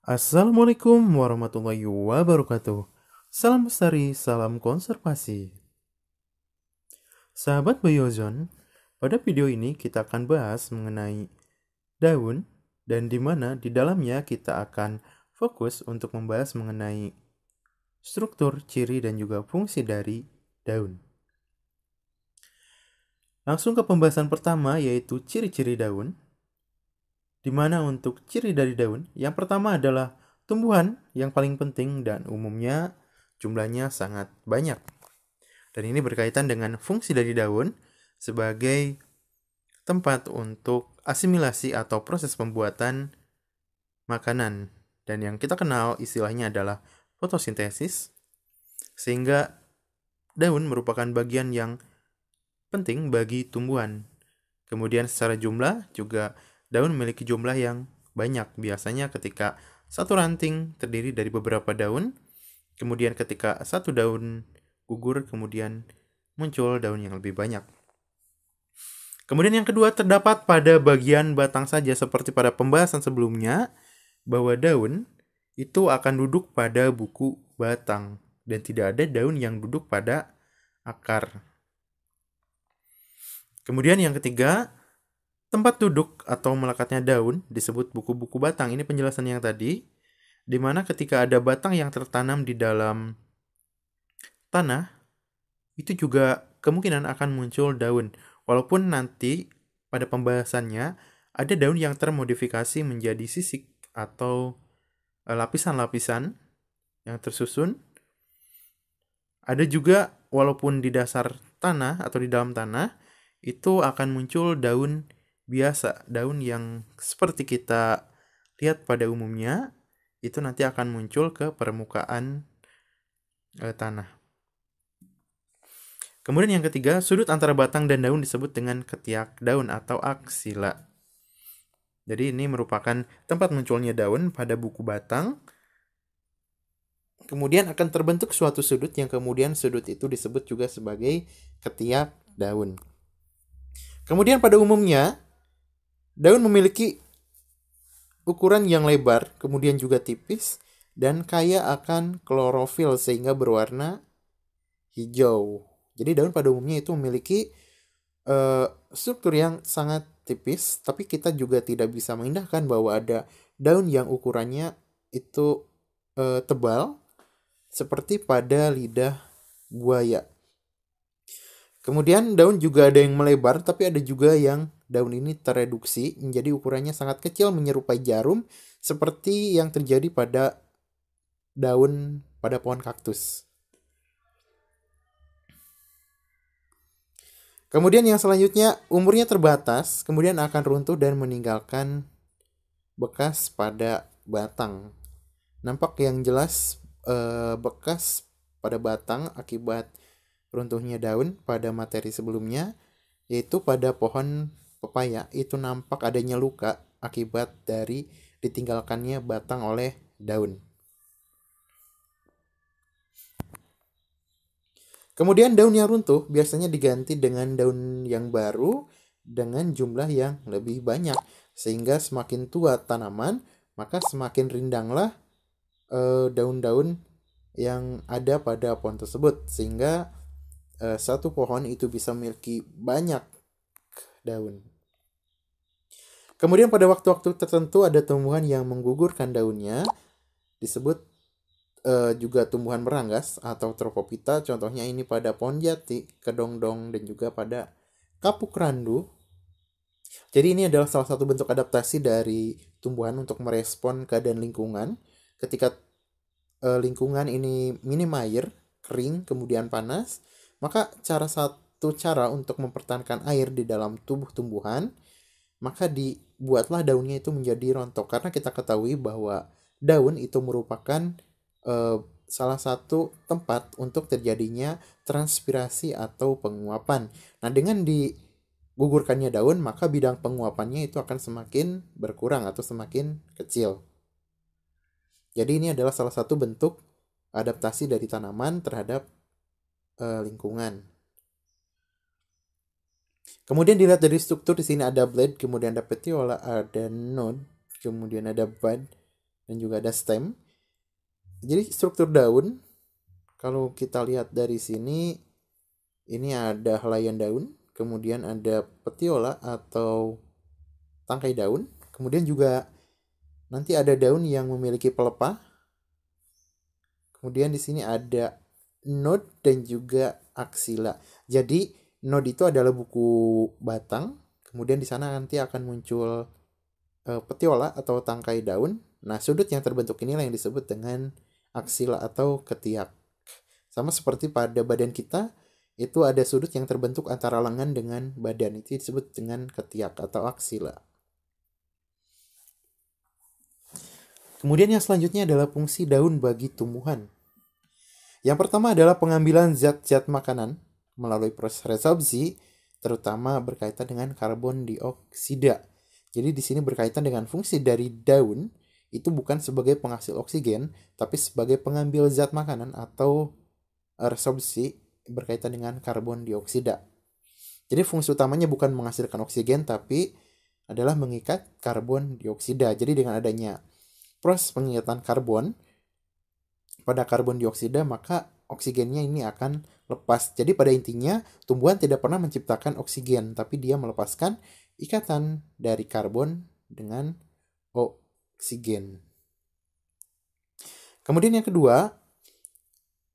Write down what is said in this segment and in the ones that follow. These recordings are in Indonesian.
Assalamualaikum warahmatullahi wabarakatuh. Salam lestari, salam konservasi. Sahabat Biozon, pada video ini kita akan bahas mengenai daun dan di mana di dalamnya kita akan fokus untuk membahas mengenai struktur, ciri, dan juga fungsi dari daun. Langsung ke pembahasan pertama yaitu ciri-ciri daun. Di mana untuk ciri dari daun, yang pertama adalah tumbuhan yang paling penting dan umumnya jumlahnya sangat banyak. Dan ini berkaitan dengan fungsi dari daun sebagai tempat untuk asimilasi atau proses pembuatan makanan. Dan yang kita kenal istilahnya adalah fotosintesis, sehingga daun merupakan bagian yang penting bagi tumbuhan. Kemudian secara jumlah juga daun memiliki jumlah yang banyak. Biasanya ketika satu ranting terdiri dari beberapa daun, kemudian ketika satu daun gugur, kemudian muncul daun yang lebih banyak. Kemudian yang kedua terdapat pada bagian batang saja seperti pada pembahasan sebelumnya, bahwa daun itu akan duduk pada buku batang dan tidak ada daun yang duduk pada akar. Kemudian yang ketiga, tempat duduk atau melekatnya daun disebut buku-buku batang. Ini penjelasan yang tadi, di mana ketika ada batang yang tertanam di dalam tanah, itu juga kemungkinan akan muncul daun. Walaupun nanti pada pembahasannya ada daun yang termodifikasi menjadi sisik atau lapisan-lapisan yang tersusun. Ada juga walaupun di dasar tanah atau di dalam tanah, itu akan muncul daun biasa, daun yang seperti kita lihat pada umumnya, itu nanti akan muncul ke permukaan tanah. Kemudian yang ketiga, sudut antara batang dan daun disebut dengan ketiak daun atau aksila. Jadi ini merupakan tempat munculnya daun pada buku batang. Kemudian akan terbentuk suatu sudut yang kemudian sudut itu disebut juga sebagai ketiak daun. Kemudian pada umumnya, daun memiliki ukuran yang lebar, kemudian juga tipis, dan kaya akan klorofil sehingga berwarna hijau. Jadi daun pada umumnya itu memiliki struktur yang sangat tipis, tapi kita juga tidak bisa mengindahkan bahwa ada daun yang ukurannya itu tebal, seperti pada lidah buaya. Kemudian daun juga ada yang melebar, tapi ada juga yang daun ini tereduksi menjadi ukurannya sangat kecil menyerupai jarum, seperti yang terjadi pada daun pada pohon kaktus. Kemudian yang selanjutnya, umurnya terbatas, kemudian akan runtuh dan meninggalkan bekas pada batang. Nampak yang jelas bekas pada batang akibat runtuhnya daun pada materi sebelumnya, yaitu pada pohon pepaya itu nampak adanya luka akibat dari ditinggalkannya batang oleh daun. Kemudian daun yang runtuh biasanya diganti dengan daun yang baru dengan jumlah yang lebih banyak, sehingga semakin tua tanaman maka semakin rindanglah daun-daun yang ada pada pohon tersebut, sehingga satu pohon itu bisa memiliki banyak daun. Kemudian pada waktu-waktu tertentu ada tumbuhan yang menggugurkan daunnya, disebut juga tumbuhan meranggas atau tropopita. Contohnya ini pada pohon jati, kedongdong, dan juga pada kapuk randu. Jadi ini adalah salah satu bentuk adaptasi dari tumbuhan untuk merespon keadaan lingkungan. Ketika lingkungan ini minim air, kering, kemudian panas, maka satu cara untuk mempertahankan air di dalam tubuh tumbuhan, maka dibuatlah daunnya itu menjadi rontok. Karena kita ketahui bahwa daun itu merupakan salah satu tempat untuk terjadinya transpirasi atau penguapan. Nah, dengan digugurkannya daun, maka bidang penguapannya itu akan semakin berkurang atau semakin kecil. Jadi ini adalah salah satu bentuk adaptasi dari tanaman terhadap lingkungan. Kemudian dilihat dari struktur, di sini ada blade, kemudian ada petiola, ada node, kemudian ada bud, dan juga ada stem. Jadi struktur daun kalau kita lihat dari sini, ini ada helaian daun, kemudian ada petiola atau tangkai daun, kemudian juga nanti ada daun yang memiliki pelepah. Kemudian di sini ada node dan juga aksila. Jadi node itu adalah buku batang, kemudian di sana nanti akan muncul petiola atau tangkai daun. Nah, sudut yang terbentuk inilah yang disebut dengan aksila atau ketiak. Sama seperti pada badan kita, itu ada sudut yang terbentuk antara lengan dengan badan. Itu disebut dengan ketiak atau aksila. Kemudian yang selanjutnya adalah fungsi daun bagi tumbuhan. Yang pertama adalah pengambilan zat-zat makanan melalui proses resorpsi, terutama berkaitan dengan karbon dioksida. Jadi di sini berkaitan dengan fungsi dari daun, itu bukan sebagai penghasil oksigen, tapi sebagai pengambil zat makanan atau resorpsi berkaitan dengan karbon dioksida. Jadi fungsi utamanya bukan menghasilkan oksigen, tapi adalah mengikat karbon dioksida. Jadi dengan adanya proses pengikatan karbon pada karbon dioksida, maka oksigennya ini akan lepas. Jadi pada intinya tumbuhan tidak pernah menciptakan oksigen, tapi dia melepaskan ikatan dari karbon dengan oksigen. Kemudian yang kedua,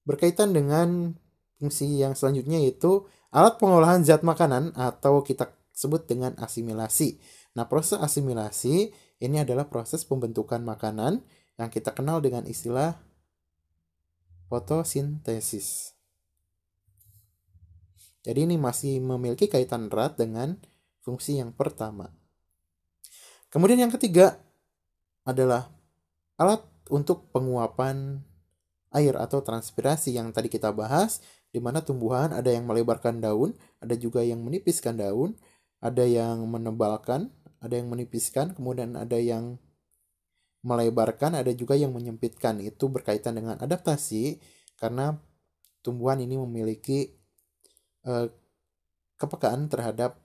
berkaitan dengan fungsi yang selanjutnya yaitu alat pengolahan zat makanan atau kita sebut dengan asimilasi. Nah, proses asimilasi ini adalah proses pembentukan makanan yang kita kenal dengan istilah fotosintesis. Jadi ini masih memiliki kaitan erat dengan fungsi yang pertama. Kemudian yang ketiga adalah alat untuk penguapan air atau transpirasi yang tadi kita bahas, di mana tumbuhan ada yang melebarkan daun, ada juga yang menipiskan daun, ada yang menebalkan, ada yang menipiskan, kemudian ada yang melebarkan, ada juga yang menyempitkan. Itu berkaitan dengan adaptasi karena tumbuhan ini memiliki kepekaan terhadap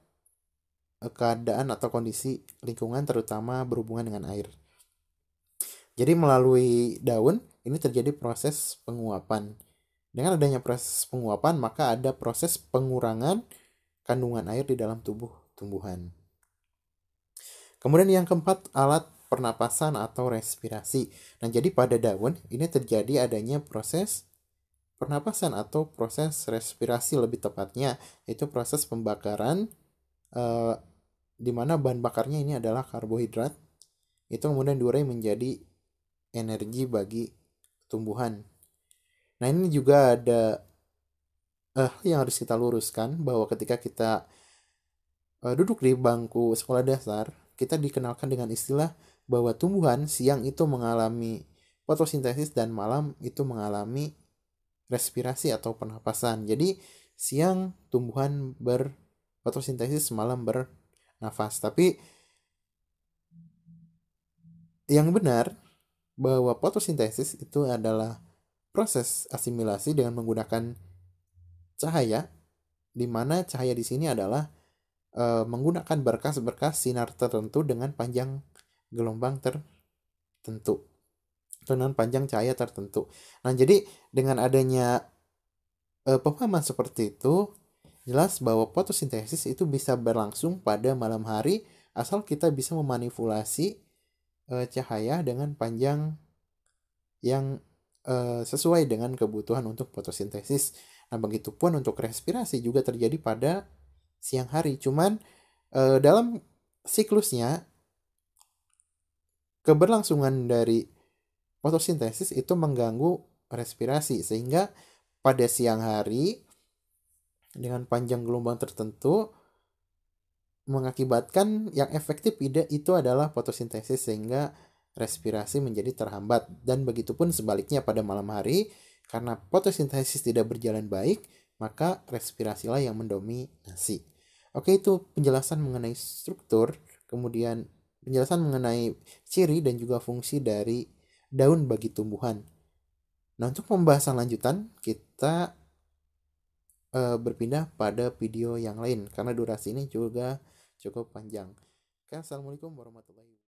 keadaan atau kondisi lingkungan terutama berhubungan dengan air. Jadi melalui daun ini terjadi proses penguapan. Dengan adanya proses penguapan maka ada proses pengurangan kandungan air di dalam tubuh tumbuhan. Kemudian yang keempat, alat pernapasan atau respirasi. Nah, jadi pada daun ini terjadi adanya proses pernapasan atau proses respirasi lebih tepatnya, yaitu proses pembakaran di mana bahan bakarnya ini adalah karbohidrat. Itu kemudian diurai menjadi energi bagi tumbuhan. Nah, ini juga ada hal yang harus kita luruskan bahwa ketika kita duduk di bangku sekolah dasar, kita dikenalkan dengan istilah bahwa tumbuhan siang itu mengalami fotosintesis dan malam itu mengalami respirasi atau pernapasan. Jadi siang tumbuhan berfotosintesis, malam bernafas. Tapi yang benar bahwa fotosintesis itu adalah proses asimilasi dengan menggunakan cahaya, di mana cahaya di sini adalah menggunakan berkas-berkas sinar tertentu dengan panjang gelombang tertentu, dengan panjang cahaya tertentu. Nah, jadi dengan adanya pemahaman seperti itu, jelas bahwa fotosintesis itu bisa berlangsung pada malam hari asal kita bisa memanipulasi cahaya dengan panjang yang sesuai dengan kebutuhan untuk fotosintesis. Nah, begitupun untuk respirasi juga terjadi pada siang hari. Cuman dalam siklusnya keberlangsungan dari fotosintesis itu mengganggu respirasi sehingga pada siang hari dengan panjang gelombang tertentu mengakibatkan yang efektif itu adalah fotosintesis sehingga respirasi menjadi terhambat, dan begitupun sebaliknya pada malam hari karena fotosintesis tidak berjalan baik maka respirasilah yang mendominasi. Oke, itu penjelasan mengenai struktur, kemudian penjelasan mengenai ciri dan juga fungsi dari daun bagi tumbuhan. Nah, untuk pembahasan lanjutan kita berpindah pada video yang lain karena durasi ini juga cukup panjang. Oke, assalamualaikum warahmatullahi wabarakatuh.